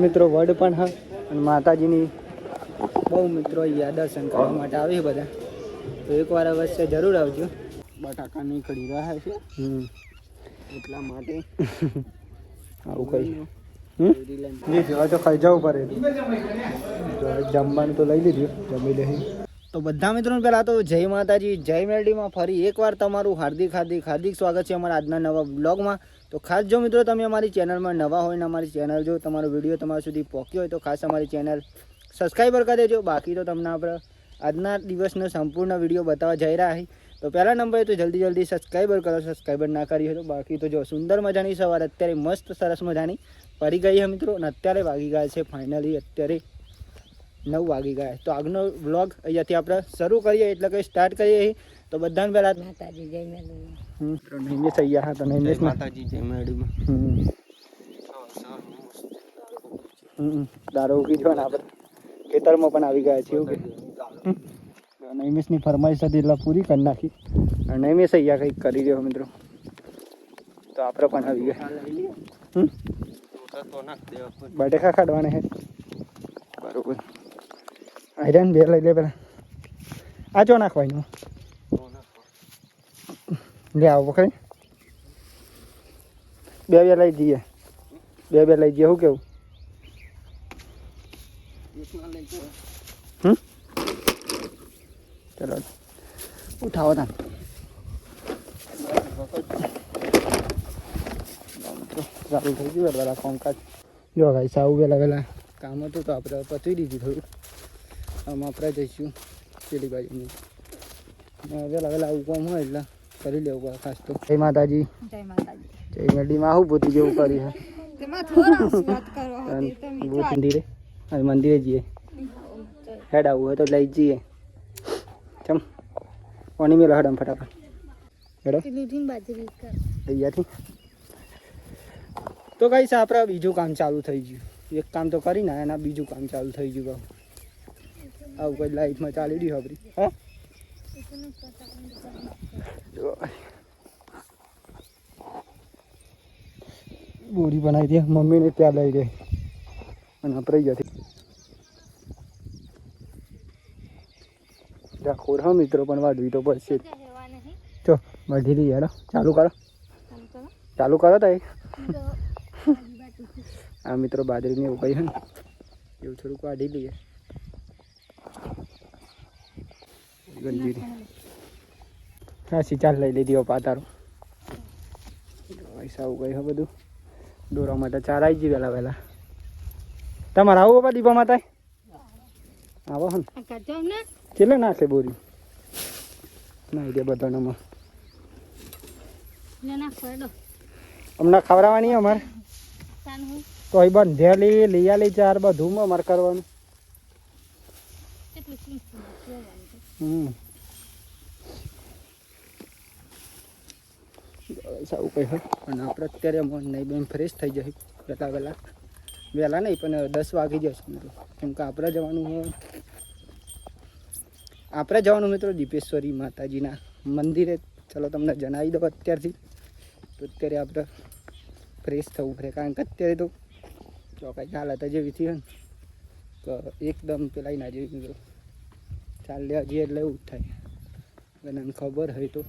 મિત્રો વડ પણ હા અને માતાજીની બહુ મિત્રો અહીંયા દર્શન કરવા માટે આવી બધા, તો એકવાર અવશ્ય જરૂર આવજો. બટાકા નીકળી રહ્યા છે એટલા માટે આવું કઈ તો ખાઈ જવું પડે. જમવાનું તો લઈ લીધું, જમી લઈ. તો બધા મિત્રોને પહેલાં તો જય માતાજી, જય મેલડીમાં ફરી એકવાર તમારું હાર્દિક સ્વાગત છે અમારા આજના નવા બ્લોગમાં. તો ખાસ જો મિત્રો તમે અમારી ચેનલમાં નવા હોય ને અમારી ચેનલ જો તમારો વિડીયો તમારા સુધી પહોંચ્યો હોય તો ખાસ અમારી ચેનલ સબસ્ક્રાઈબર કરી દેજો. બાકી તો તમને આપણે આજના દિવસનો સંપૂર્ણ વિડીયો બતાવવા જઈ રહ્યા છે. તો પહેલા નંબરે તો જલ્દી સબસ્ક્રાઈબર કરો, સબસ્ક્રાઈબર ના કરી હોય તો. બાકી તો જો સુંદર મજાની સવાર અત્યારે મસ્ત સરસ મજાની પડી ગઈ છે મિત્રો, અને અત્યારે વાગી ગયા છે ફાઇનલી અત્યારે 9 વાગી ગયા. તો આગનો વ્લોગ અહીંયાથી આપણે શરૂ કરીએ એટલે કે સ્ટાર્ટ કરીએ. તો બધાને પહેલાં માતાજી જય મેલડી નૈમેશ અહીંયા હા, તો નૈમેશ માતાજી જય મેલડીમાં દારો ઉગી જવા ને આપણે ખેતરમાં પણ આવી ગયા છે. એવું કે નૈમેશની ફરમાઈશ હતી એટલે પૂરી કરી નાખી. નૈમેશ અહીંયા કંઈક કરી રહ્યો મિત્રો, તો આપણે પણ આવી ગયા. બટેકા કાઢવાના છે બરોબર. આયરન બે લઈ લે પેલા. આ ચો નાખવાનું લે આવો ખરી. બે લઈ જઈએ, બે લઈ જઈએ. શું કેવું? ચલો ઉઠાવો તા. ચાલુ થઈ ગયું પેલા કામકાજ. જો ભાઈ સાવું વહેલા કામ હતું તો આપણે પચવી દીધું થોડું. આમ આપણે જઈશું પેલી બાજુ. વહેલા આવું કામ હોય એટલે કરી લેવું પડે ખાસ તો. જય માતાજી, જય મેલડીમાં આવું પોતી જેવું કર્યું છે. મંદિરે જઈએ, હેડ આવું હોય તો લઈ જઈએ. ચમ પાણી મેલો હેડમ ફટાફટ હેડો અહીંયાથી. તો કઈ છે આપણે બીજું કામ ચાલુ થઈ ગયું. એક કામ તો કરી ના એના બીજું કામ ચાલુ થઈ ગયું. આવું કઈ લાઈફમાં ચાલી રહ્યું આપણી. હા બોરી બનાવી દે મમ્મીને ત્યાં લઈ ગઈ અને આપણે જતી ખોર. હા મિત્રો પણ વાઢવી તો પડશે. ચો વાઢી લઈએ. હેડો ચાલુ કરો તો. આ મિત્રો બાજરીને એવું કહ્યું ને એવું થોડુંક વાઢી લઈએ. ગંજીરી હાસી ચાલ લઈ લીધી પાતારો. પૈસા આવું કહ્યું બધું દોરવા માટે. ચાર આવી ગઈ વહેલા. તમારે આવું બાપા દીપા માતા આવો હે કેટલે નાખે બોરી નાખી દે બધાનામાં. હમણાં ખવડાવવાની અમારે તો અહીં બંધેલી લઈ આલી ચાર બધું અમારે કરવાનું. સારું કઈ હોય પણ આપણે અત્યારે નહીં બેન ફ્રેશ થઈ જાય વહેલા નહીં પણ 10 વાગી જશે મિત્રો. કેમ કે આપણે જવાનું મિત્રો દીપેશ્વરી માતાજીના મંદિરે. ચલો તમને જણાવી દો અત્યારથી. તો અત્યારે આપણે ફ્રેશ થવું પડે કારણ કે અત્યારે તો ચોકાઈ હાલત જેવી થઈ ને તો એકદમ પેલાઈ ના જેવી મિત્રો. ચાલ લેવા જઈએ એટલે એવું જ થાય. અને ખબર હોય તો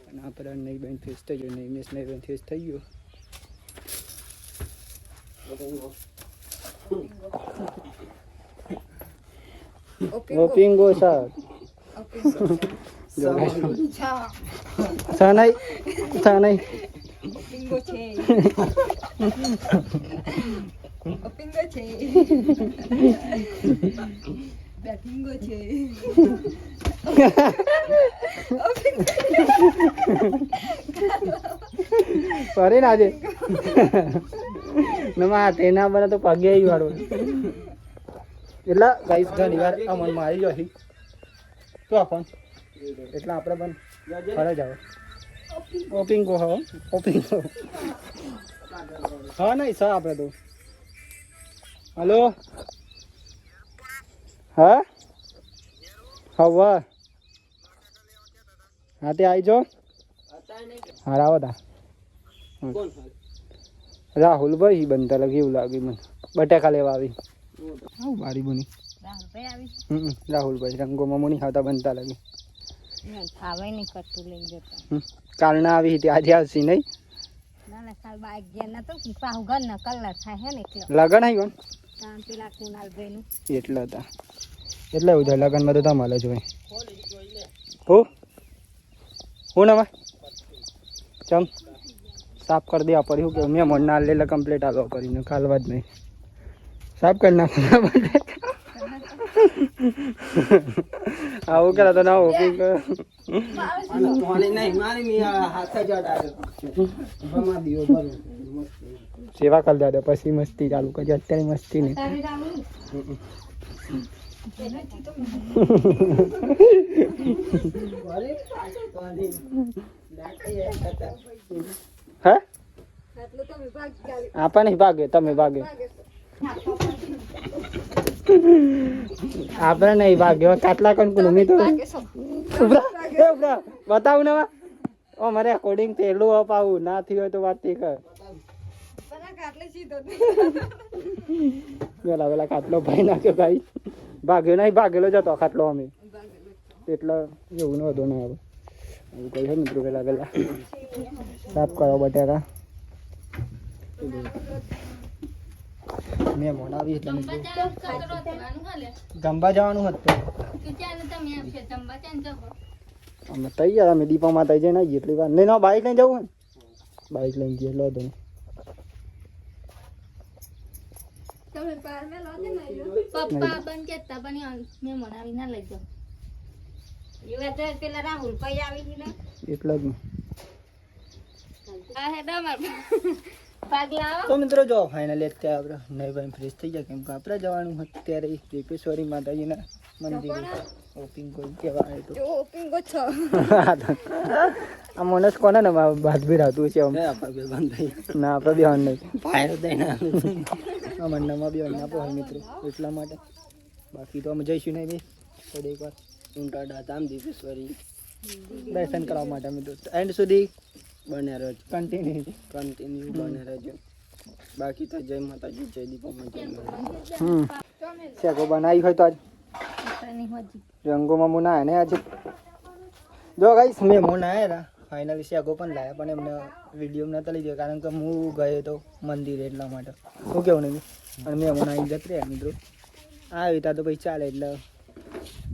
અને આપણે નહીં બેન ફ્રેશ થઈ ગયો. નહીં મેસ નહીં બેન ફ્રેશ થઈ ગયો. ઓપિંગો સર સનાઈ ઓપિંગો છે બેટિંગો છે સોરી ના આજે નમા તેના બને તો પગે આવી વાળો એટલે ગાઈસ ઘણી વાર અમન મારી જોઈ તો આપણ એટલે આપણે પણ ફરે જાવ. ઓપિંગો હા ઓપિંગો હા નહીં સર આપણે તો. હલો હા હા હા તે આવી જાઓ. હારા આવો તા રાહુલભાઈ બનતા લાગે એવું લાગે મને. બટાકા લેવા આવી આવું બારી બની રાહુલભાઈ રંગોમાં મુની ખાતા બનતા લાગે કાલના આવી હતી આજે આવશે નહીં લગન આવી એટલે હતા એટલે એવું થાય લગનમાં તો તમારે જ હોય હું ના ચમ સાફ કરી દેવા પડ્યું કે મેં મન ના લેલા કમ્પ્લીટ આવવા કરીને કાલવા જ નહીં સાફ કરી નાખવા આવું કરે તો ના ઓપી સેવા કરી દાદા પછી મસ્તી ચાલુ કરજો અત્યારે મસ્તી નહીં હા આપણે નહીં ભાગે તમે ભાગે આપણે નહીં ભાગ્યો કાટલા કોણ કોણ મી તો બતાવું ને ઓ મારે રેકોર્ડિંગ પેલું અપાવું ના થયું હોય તો વાત થી કર પેલા પેલા ખાટલો ભાઈ નાખ્યો ભાઈ ભાગ્યો નહીં ભાગેલો જતો ખાટલો અમે એટલે એવું ન હતું ને હવે એવું કહી છે મિત્રો પેલા પેલા સાફ કરો બટાકા મેં મોડાવી એટલે ગંબા જવાનું હતું અમે તૈયાર અમે દીપામાં તઈ જઈને આવીએ એટલી વાર નહીં ના બાઇક લઈને જવું ને બાઇક લઈને જઈએ લો તો પપ્પા બન કેતા પણ મેં મોડાવી ના લઈ જાવ યુવા તો પેલા રાહુલ ભાઈ આવી ગઈ ને એટલે જ આ હે દમર પાગલા તો મિત્રો જો ફાઇનલી અત્યારે આપણે નહીં ભાઈ ફ્રેશ થઈ ગયા કેમ કે આપણે જવાનું અત્યારે દીપેશ્વરી માતાજીના મંદિરે ઓપિંગ કોઈ કહેવાય તો ઓપિંગ ગો છો આ મનસ કોને ને બાદ બી રાતું છે આપણે બે બંધ થઈ ના આપણે બે હન નહીં ફાયર દઈને આ મંડળમાં બે હન આપો મિત્રો એટલા માટે બાકી તો અમે જઈશું નહીં ભાઈ થોડી એકવાર ઉંટાડા ધામ દીપેશ્વરી દર્શન કરવા માટે મિત્રો એન્ડ સુધી બને રહેજો કન્ટિન્યુ બને રહેજો બાકી તો જય માતાજી જય દીપામાં શેકો બનાવી હોય તો આજ રંગોમાં મુના ને આજે જો ગાઈસ મેં મુના આવ્યા ફાઇનલી શેકો પણ લાવ્યા પણ એમને વિડીયો નતા લઈ ગયો કારણ કે હું ગયો તો મંદિર એટલા માટે શું કેવું નહીં અને મેં મુના આવી જત રહ્યા મિત્રો આવી તા તો પછી ચાલે એટલે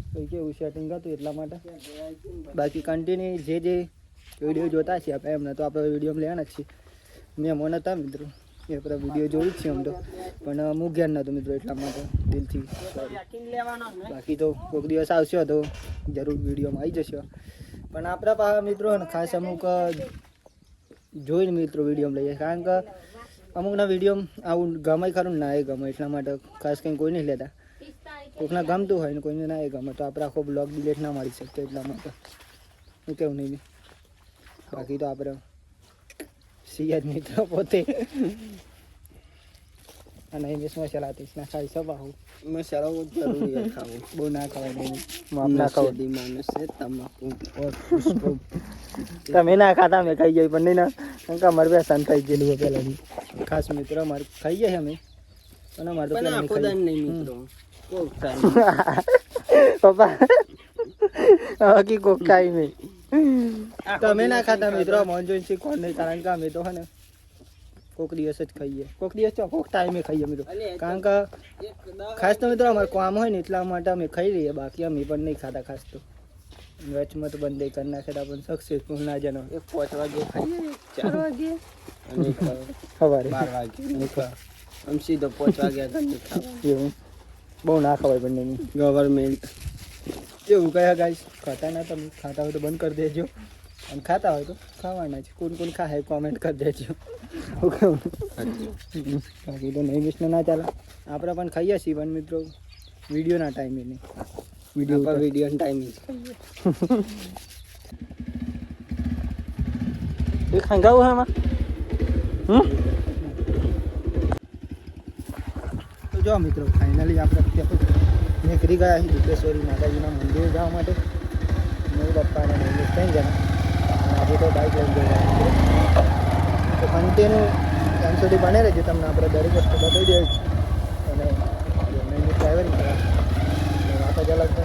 પછી કેવું સેટિંગ હતું એટલા માટે બાકી કન્ટિન્યુ જે વિડીયો જોતા છીએ આપણે એમને તો આપણે વિડીયો લેવાના જ છીએ મેં મન હતા મિત્રો એ આપણે વિડીયો જોયું જ છે આમ તો પણ હું જ્ઞાન નહોતું મિત્રો એટલા માટે દિલથી બાકી તો કોઈક દિવસ આવશે તો જરૂર વિડીયોમાં આવી જશે પણ આપણા પાસે મિત્રો ખાસ અમુક જોઈને મિત્રો વિડીયોમાં લઈએ કારણ કે અમુકના વિડીયો આવું ગમે ખરું ના એ ગમે એટલા માટે ખાસ કંઈ કોઈ નહીં લેતા કોઈકના ગમતું હોય ને કોઈને ના એ ગમે તો આપણે આખો બ્લોગ ડિલેટ ના મારી શકતો એટલા માટે હું કેવું નહીં બાકી તો આપણે સિયાજ મિત્રો પોતે અને ઇંગ્લિશ મસાલા આતીશ ના ખાઈ સવાહું મસાલો જરૂરી ખાવું બહુ ના ખવાય નહીં માપ ના ખવાય માણસ છે તમાકુ તમે ના ખાતા મેં ખાઈ જાય પણ નહીં ના કારણ કે અમારે વ્યસન થઈ ગયેલું પહેલાંની ખાસ મિત્રો અમારે ખાઈ જાય અમે પણ અમારે તો પહેલાં નહીં મિત્રો પપ્પા બાકી કોક ખાઈ નહીં તમે ના ખાતા મિત્રો મન જોઈને શીખવા નહીં કારણ કે અમે તો હે ને કોક દિવસ જ ખાઈએ કોક દિવસ તો કોક ટાઈમે ખાઈએ મિત્રો કારણ કે ખાસ તો મિત્રો અમારે કામ હોય ને એટલા માટે અમે ખાઈ લઈએ બાકી અમે પણ નહીં ખાતા ખાસ તો વચમાં તો બંધ કરી નાખે તો પણ સક્સેસફુલ ના જાણો 5 વાગે ખાઈએ 4 વાગે અને સવારે 12 વાગે આમ સીધો 5 વાગ્યા ઘંટી ખાવા એવું બહુ ના ખવાય બંને ગવર્મેન્ટ એવું કયા ગાઈસ ખાતા ના તમે ખાતા હોય તો બંધ કરી દેજો અને ખાતા હોય તો ખાવાના છે કોણ કોણ ખાય કોમેન્ટ કરી દેજો બાકી તો નહીં મિસ ના ચાલે આપણે પણ ખાઈએ છીએ પણ મિત્રો વિડીયોના ટાઈમે નહીં વિડીયોના ટાઈમે એ ખંગાવું હે એમાં તો જો મિત્રો ફાઇનલી આપણે નીકળી ગયા છીએ દીપેશ્વરી માતાજીના મંદિરે જવા માટે મેં પપ્પા અને મમ્મી 3 જણા આજે તો બાઇક લઈને ગયા તો કન્ટિન્યુ ત્યાં સુધી બને રહેજો તમને આપણે દરેક વસ્તુ બતાવી દઈએ અને ડ્રાઈવરિંગ કરે વાત જ અલગ છે.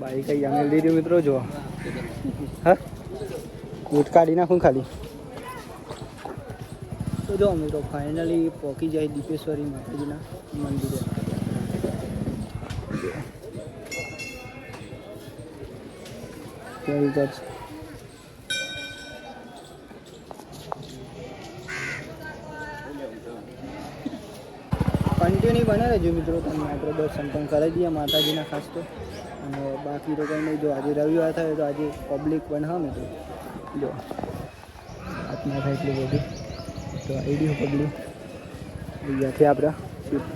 બાઈક કઈ અમે લીધી મિત્રો જો હા બૂટ કાઢી નાખું ખાલી. તો જો મિત્રો ફાઇનલી પહોંચી જાય દીપેશ્વરી માતાજીના મંદિરે. કેવી છે કન્ટિન્યુ બને રહેજો મિત્રો, તમને આપણે દર્શન પણ કરાવી દઈએ માતાજીના ખાસ તો. અને બાકી તો કંઈ નહીં, જો આજે રવિવાર થાય તો આજે પબ્લિક પણ હા મિત્રો જો હાથમાં થાય એટલું બધું તો આઈડિયો પબ્લિક અહીંયાથી આપણે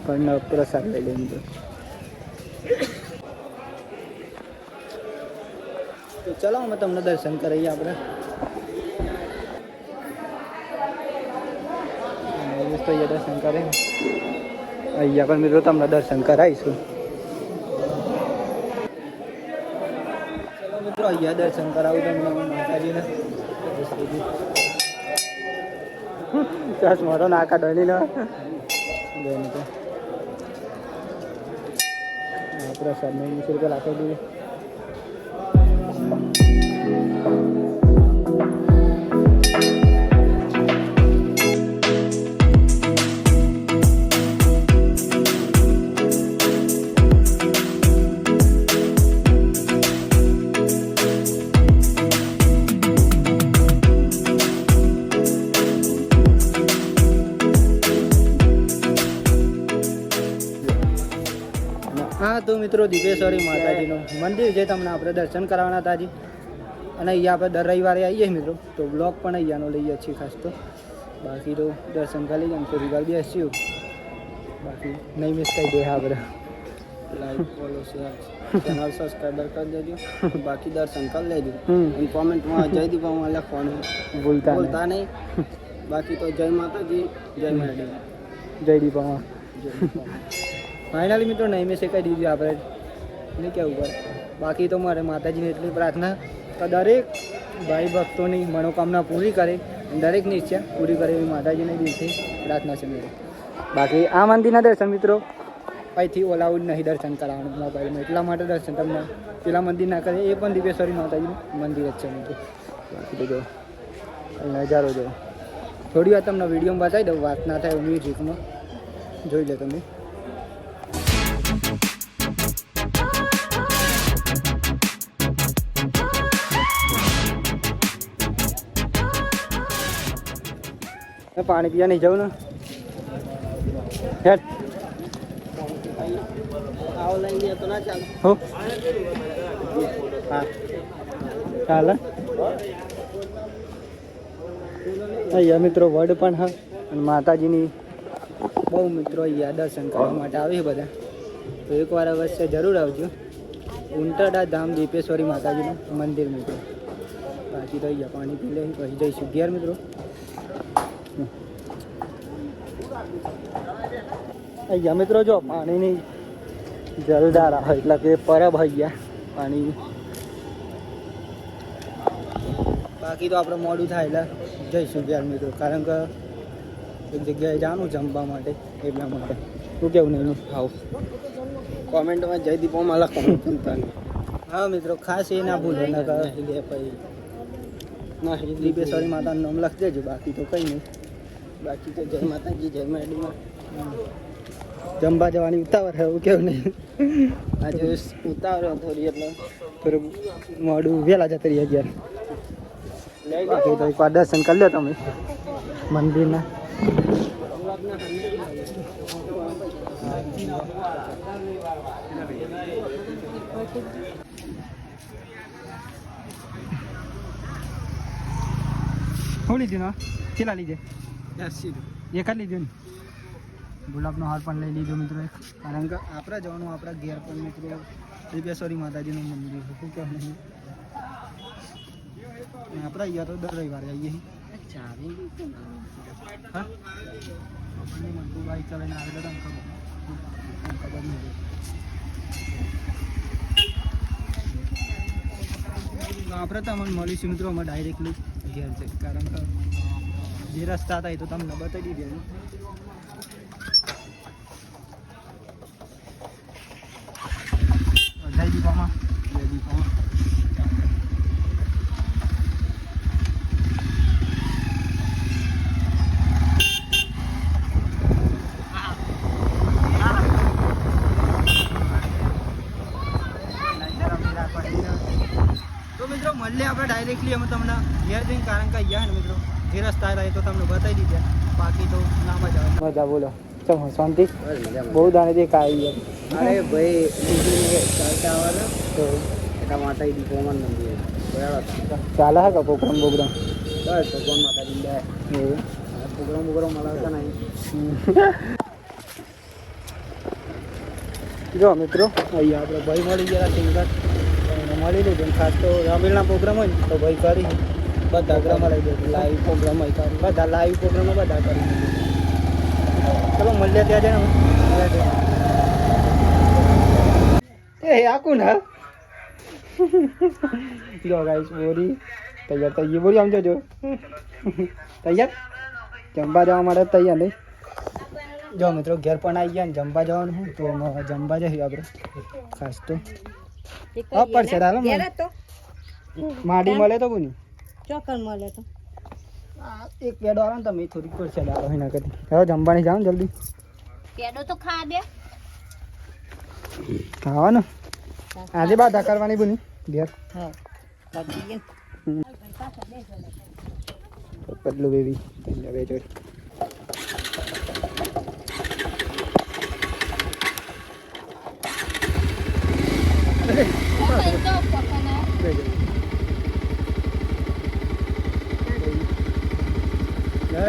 પણ પ્રસાદ લઈ લઈએ મિત્રો. તો ચલો અમે તમને દર્શન કરાવીએ આપણે. તો અહીંયા દર્શન કરે અહીંયા પણ મિત્રો તમને દર્શન કરાવીશું. મિત્રો અહીંયા દર્શન કરાવું તમને માતાજીને. ચશ્મા તો નાકા ડોલી લો પ્રસાદ ને 20 રૂપિયા રાખી દીધી. હા તો મિત્રો દીપેશ્વરી માતાજીનું મંદિર છે, તમને આપણે દર્શન કરાવવાના હતા આજે. અને અહીંયા આપણે દર રવિવારે આવીએ મિત્રો, તો બ્લોગ પણ અહીંયાનો લઈએ છીએ ખાસ તો. બાકી તો દર્શન કરી લઈએ તો રવિવાર બેસ્યું, બાકી નહીં મિસ કરી દે આપણે. Like follow share channel subscriber કરી દેજો. બાકી દર્શન કરી લેજો અને કોમેન્ટમાં જય દીપામાં લખવાનું ભૂલતા નહીં. બાકી તો જય માતાજી, જય મેરડી, જય દીપામાં. ફાઇનલી મિત્રો નહીં મેં કહી દીધું આપણે નહીં કહેવું પડે. બાકી તો મારે માતાજીને એટલી પ્રાર્થના કે દરેક ભાઈ ભક્તોની મનોકામના પૂરી કરે, દરેકની ઈચ્છા પૂરી કરે એવી માતાજીને દિલથી પ્રાર્થના છે મિત્રો. બાકી આ મંદિરના દર્શન મિત્રો અહીંથી ઓલાઉડ નહીં દર્શન કરાવવાનું મોબાઈલમાં, એટલા માટે દર્શન તમને પેલા મંદિર ના કરે. એ પણ દીપેશ્વરી માતાજીનું મંદિર જ છે મિત્રો. બાકી તો જો નજારો જો થોડી વાર તમને વિડીયોમાં બતાવી દઉં, વાત ના થાય મ્યુઝિકમાં જોઈ લો તમે. પાણી પીવા નહીં જાઉં ને હેડ આવો લઈ ગયા તો ના ચાલે. હો હા ચાલે. અહીંયા મિત્રો વડ પણ હા અને માતાજીની બહુ મિત્રો અહીંયા દર્શન કરવા માટે આવે બધા, તો એકવાર અવશ્ય જરૂર આવજો. ઉંટરડા ધામ દીપેશ્વરી માતાજીનું મંદિર મિત્રો. બાકી તો અહીંયા પાણી પી લે પછી જઈશું ઘેર મિત્રો. અહીંયા મિત્રો જો પાણીની જલધાર આવે એટલે કે પરબ અહીંયા પાણી. બાકી તો આપણે મોડું થાય એટલે જઈશું ઘેર મિત્રો, કારણ કે એક જગ્યાએ જવાનું જમવા માટે, એટલા માટે. શું કેવું નહીં આવું કોમેન્ટમાં જય દીપોમાં લખવાનું. હા મિત્રો ખાસ એ ના ભૂલો ના કહે પછી ના દીપેશ્વરી માતાનું નામ લખી દેજો. બાકી તો કંઈ નહીં, બાકી તો જય માતાજી, જય મેરડીમાં. જમવા જવાની ઉતાવળ એવું કેવું નહીં આજે ઉતાવળ થોડી એટલે થોડું મોડું વહેલા જતા રહીએ જ્યારે બાકી તો એકવાર દર્શન કરી લો તમે મંદિરના. શું લીધું ને કેટલા લીધે? એક જ લીધું ને. ગુલાબનો હાર પણ લઈ લીધો મિત્રો એક, કારણ કે આપણે જવાનું આપણા ઘેર પણ મિત્રો ત્રિપેશ્વરી માતાજીનું મંદિર શું કહેવાય નહીં આપણે અહીંયા તો દર રવિવારે આવીએ હા આપણને મજબૂત બાઈક ચલાવીને આવે તો ખબર નહીં. આપણે તો અમને મળીશું મિત્રો અમે ડાયરેક્ટલી ઘેર છે, કારણ કે જે રસ્તા હતા એ તો તમને બતાવી દીધે. અઢાઈ દીપામાં 2 દીપામાં તો મિત્રો મળીએ આપણે ડાયરેક્ટલી અમે તમને ઘેર જઈને, કારણ કે અહીંયા ને મિત્રો જે રસ્તા હતા એ તો તમને બતાવી દીધા, બાકી તો ના મજા આવે. મજા બોલો ચમ શાંતિ બહુ દાણેથી કાઢી ગયા. અરે ભાઈ ચાલતા આવવાના તો એટલા માતાજી દીપોમાં મંદિર ચાલે હા કા પ્રોગ્રામ બસ ભગવાન માતાજી બે એવું પ્રોગ્રામ મળાવતા નહીં. જો મિત્રો અહીંયા આપણે ભાઈ મળી ગયા સિંગર મળી લીધું. ખાસ તો રમેલના પ્રોગ્રામ હોય ને તો ભાઈ કરી બધા ગ્રામમાં લઈ દે લાઈવ પ્રોગ્રામ હોય કરી બધા લાઈવ પ્રોગ્રામો બધા કરી દીધું. ચલો મળ્યા ત્યાં છે ને એ આખું ને જો ગાઈસ બોરી તૈયાર થઈ ગઈ. બોરી આમ જોજો તૈયાર જમવા જવા માટે તૈયાર નહીં. જો મિત્રો ઘેર પણ આવી ગયા ને જમવા જવાનું હોય તો જમવા જઈએ આપણે. ખાસ તો પડશે માડી મળે તો કોની ચોકન મળે તો એક પેડો આવે ને તમે થોડીક પડશે દાડો એના કરી. હવે જમવાની જાઓ ને જલ્દી. પેડો તો ખા દે ખાવાનું આજે બાધા કરવાની બની ઘેર. હા પતલું બેબી બે જોડી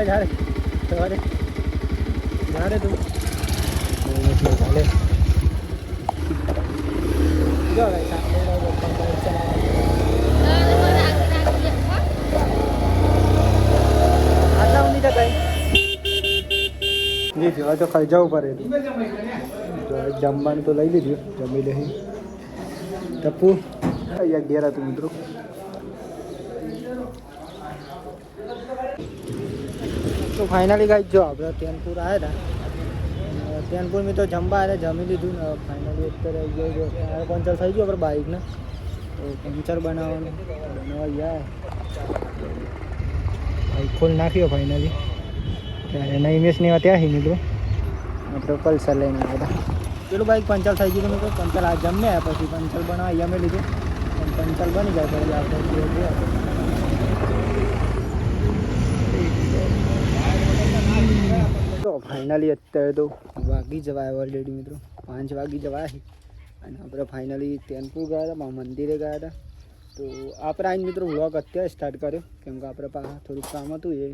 ઝાડે સવારે ઝાડે તું ચાલે. જો આટલા ઊંડી જતા જી હવે તો ખાઈ જવું પડે. જમવાનું તો લઈ લીધું, જમી લઈ ટપ્પુ અહીંયા ઘેર હતું મિત્રો. તો ફાઇનલી ગાઈ જો આપણે ટેનપુર આવ્યા હતા. ટેનપુર મેં તો જમવા આવ્યા જમી લીધું ને ફાઇનલી અત્યારે ગયો પંચર થઈ ગયું આપણે બાઇકને તો પંચર બનાવવા ગયા બાઇક ખોલ નાખ્યો ફાઇનલી. ત્યારે એના ઇમેજની વાત ત્યાં મિત્રો આપણે પલ્સર લઈને આવ્યા હતા. પેલું બાઇક પંચર થઈ ગયું મિત્રો. પંચર આ જમ્યા પછી પંચર બનાવવા અહીંયા મેં લીધું પણ પંચર બની જાય પછી આપણે તો ફાઇનલી અત્યારે તો વાગી જવાય ઓલરેડી મિત્રો 5 વાગી જવાય અને આપણે ફાઇનલી ટેનપુર ગયા હતા મંદિરે ગયા હતા. તો આપણે આવીને મિત્રો વ્લોગ અત્યારે સ્ટાર્ટ કર્યો કેમ કે આપણે પાસે થોડુંક કામ હતું એ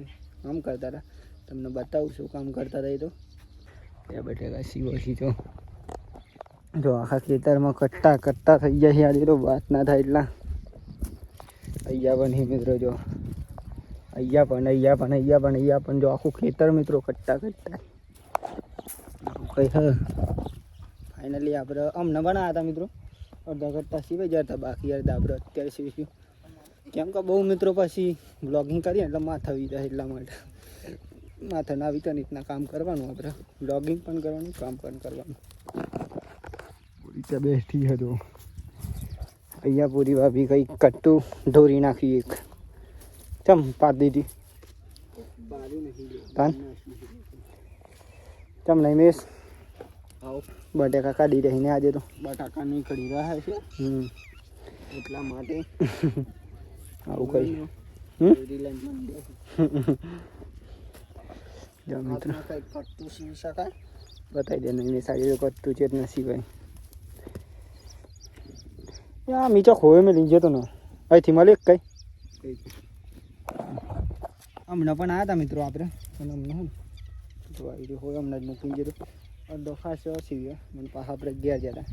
કામ કરતા હતા. તમને બતાવું શું કામ કરતા હતા એ તો ત્યાં બેઠેલા શિવસી તો જો આખા ખેતરમાં કટ્ટા થઈ ગયા છે. આજે તો વાત ના થાય એટલા અહીંયા પણ મિત્રો જો અહીંયા પણ જો આખું ખેતર મિત્રો કટ્ટા કઈ ફાઇનલી આપણે અમને બનાવ્યા હતા મિત્રો. અડધા કટ્ટા સિવાય જતા બાકી અડધા આપણે અત્યારે સીવીશું કેમ કે બહુ મિત્રો પછી બ્લોગિંગ કરીએ એટલે માથા આવી જાય એટલા માટે માથા ના આવી તો રીતના કામ કરવાનું આપણે બ્લોગિંગ પણ કરવાનું કામ પણ કરવાનું. પૂરી બેઠી હતો અહીંયા પૂરી ભાભી કંઈક કટ્ટું ઢોરી નાખી એક ચમ પાત દીધી તાન ચમ નહીં મેસ બટેકા કાઢી રહીને આજે તો બટાકા નીકળી રહ્યા છે એટલા માટે આવું કરી જો મિત્રો કંઈક કરતું શીખી શકાય. બતાવી દે નહીં સારી કરતું છે જ નથી ભાઈ યા મીચો ખોવે મેં લીધો તો ને અહીંથી મળે કઈ હમણાં પણ આવ્યા હતા મિત્રો આપણે અને હમણાં જો આવી રહ્યો હોય હમણાં જ મૂકી જતો અડધો ખાસ સીવ્યો મને પાછા આપણે ઘેર જતા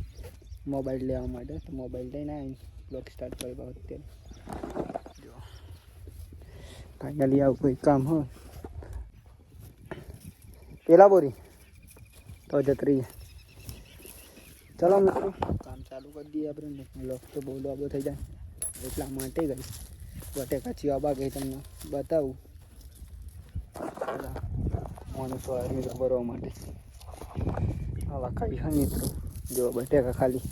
મોબાઈલ લેવા માટે તો મોબાઈલ લઈને આવીને બ્લોગ સ્ટાર્ટ કર્યો અત્યારે જો ફાઇનલી આવું કોઈ કામ હોય પેલા બોરી તો જતરી ચલો મિત્રો કામ ચાલુ કરી દઈએ આપણે બ્લોગ તો બહુ લાંબો થઈ જાય એટલા માટે ગઈ બટેકા ચીવા ગઈ તમને બતાવું મને સોયાબીન ભરવા માટે આવા ખાઈ હા મિત્રો જો બટેકા ખાલી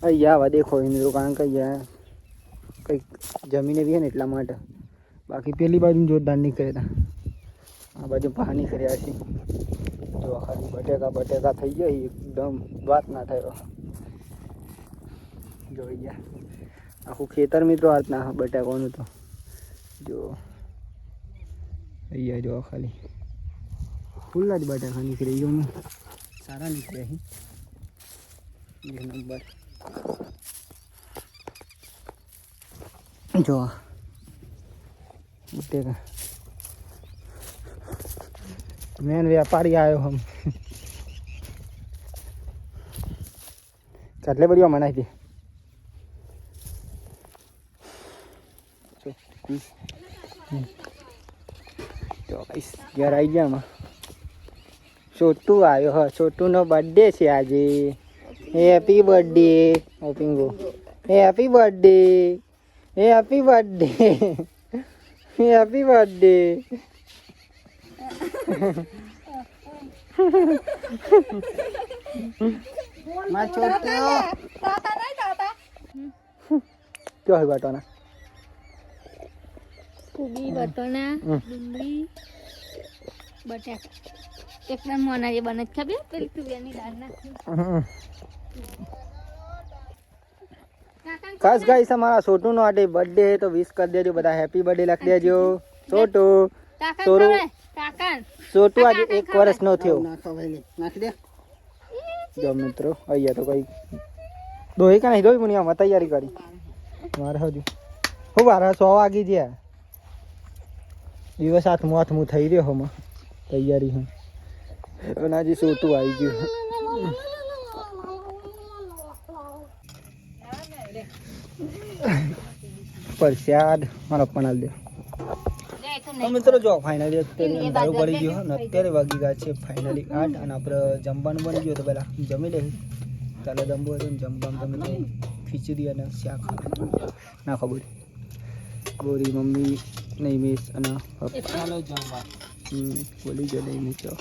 અહીંયા આવા દેખો મિત્રો કારણ કે અહીંયા કંઈક જમીને બી ને એટલા માટે બાકી પેલી બાજુ જોરદાર નીકળ્યા હતા આ બાજુ બહાર નીકળ્યા છે જો ખાલી બટેકા થઈ ગયા એકદમ વાત ના થયો જોઈ ગયા આખું ખેતર મિત્રો હાથના બટાકાનું તો જો અહીંયા જો ખાલી ખુલ્લા જ બટાકા નીકળી ગયો સારા નીકળ્યા એક નંબર જો બટેકા મેન व्यापारी आयो हम કેટલે બધી મનાઈ દે જો ગાઈસ ઘર આવી ગયા માં છોટુ આવ્યો હા છોટુનો બર્થડે છે આજે હેપી બર્થડે ઓપિંગો happy birthday happy birthday happy birthday માં છોટો ક્યો હોય બાટોના પૂગી બટોના ડુંગળી બટાકા એકદમ મોના જે બને છે ખબર પેલી તુવેરની દાળ નાખી ખાસ ગાઈસ અમારા છોટુનો આજે બર્થડે હે તો વિશ કરી દેજો બધા હેપી બર્થડે લખી દેજો છોટુ છોટુ આજે 1 વર્ષનો થયો નાખી દે જો મિત્રો અહીંયા તો કઈ દોહી કા નહીં દોહી મને આમાં તૈયારી કરી મારે હજુ હું બારા 100 વાગી ગયા દિવસ હાથમું થઈ રહ્યો હમાં તૈયારી હું અને આજે છોટું આવી ગયું પ્રસાદ મારા પણાલ દે તો મિત્રો જો ફાઇનલી અત્યારે અંધારું પડી ગયું ને અત્યારે વાગી ગયા છે ફાઇનલી 8 અને આપણે જમવાનું બની ગયું તો પહેલાં જમી લઈએ ચાલો જમવું હતું ને જમવાનું તમે ખીચડી અને શાક ના ખબર ગોરી મમ્મી નહીં મિસ અને ચાલો જમવા બોલી ગયો નહીં મિસ ચાલો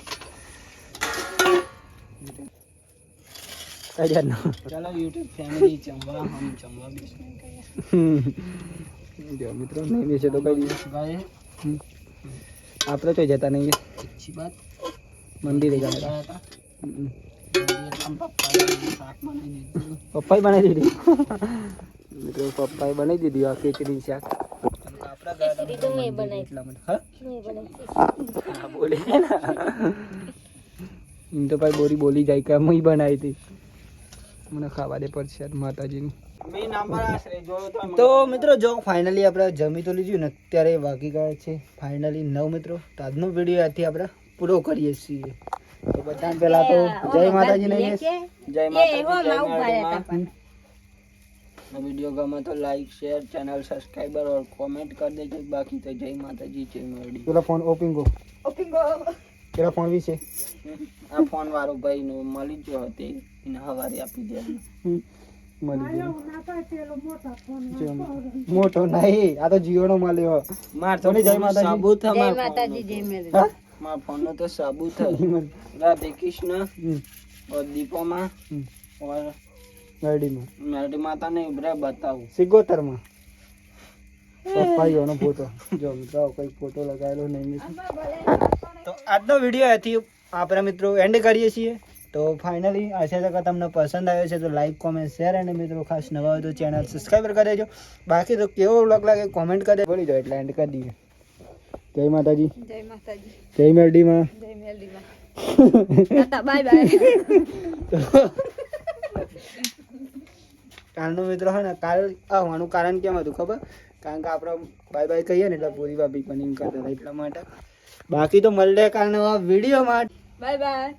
યુટ્યુબ ફેમિલી જમવા હમ જમવા જો મિત્રો નહીં મિસ તો કઈ દિવસ ગયે આપણે તો જતા નહીં अच्छी बात મંદિરે ગયા હતા પપ્પાએ બનાવી દીધી મિત્રો પપ્પાએ બનાવી દીધી આ ખીચડી શાક ખીચડી તો મેં બનાવી એટલા માટે હા મેં બનાવી હા બોલે ને એમ તો ભાઈ બોરી બોલી જાય કે હું બનાવી હતી મને ખાવા દે પ્રસાદ માતાજીની તો મિત્રો જો ફાઇનલી આપણે જમી તો લીધું ને અત્યારે વાગી ગયા છે ફાઇનલી 9 મિત્રો તો આજનો વિડીયો આથી આપણે પૂરો કરીએ છીએ તો બધા પહેલા તો જય માતાજી નહીં જય माता वीडियो गमा तो लाइक शेयर चैनल सब्सक्राइबर और कमेंट कर दीजिए बाकी तो जय माता जी जय मेरडी પેલા ફોન ઓપિંગો પેલા ફોન વિશે આ ફોન વાળો ભાઈ નો મળી ગયો હતો એને હવારે આપી દે મળી ગયો મોટો નહીં આ તો જીઓ નો મળ્યો માર તો જય માતાજી સાબુત જય અમાર માતાજી જય મેરી હા માર ફોન નો तो साबुत है राधे कृष्ण और दीपो माँ और ગાડીમાં मेरडी माता ने इब्रा बताऊं 77 માં પપ્પાઈઓનો ફોટો જો મિત્રો કોઈ ફોટો લગાવેલો નહીં તો આજનો વિડીયો હતી આપણે મિત્રો એન્ડ કરીએ છીએ તો ફાઇનલી આશા છે કે તમને પસંદ આવ્યો છે તો લાઈક કોમેન્ટ શેર અને મિત્રો ખાસ નવા હોય તો ચેનલ સબસ્ક્રાઈબર કરી દેજો. બાકી તો કેવો વ્લોગ લાગે કોમેન્ટ કરી બોલી દો એટલે એન્ડ કરી દઈએ. જય માતાજી, જય માતાજી, જય મેરડીમાં, જય મેલડીમાં. Tata bye bye. કાલનો મિત્રો હે ને કાલ આવવાનું કારણ કેમ હતું ખબર? કારણ કે આપણે બાય બાય કહીએ ને એટલે પૂરી ભાભી પણ એમ કરતા હતા એટલા માટે. બાકી તો મળે કાલના વિડીયોમાં. Bye bye.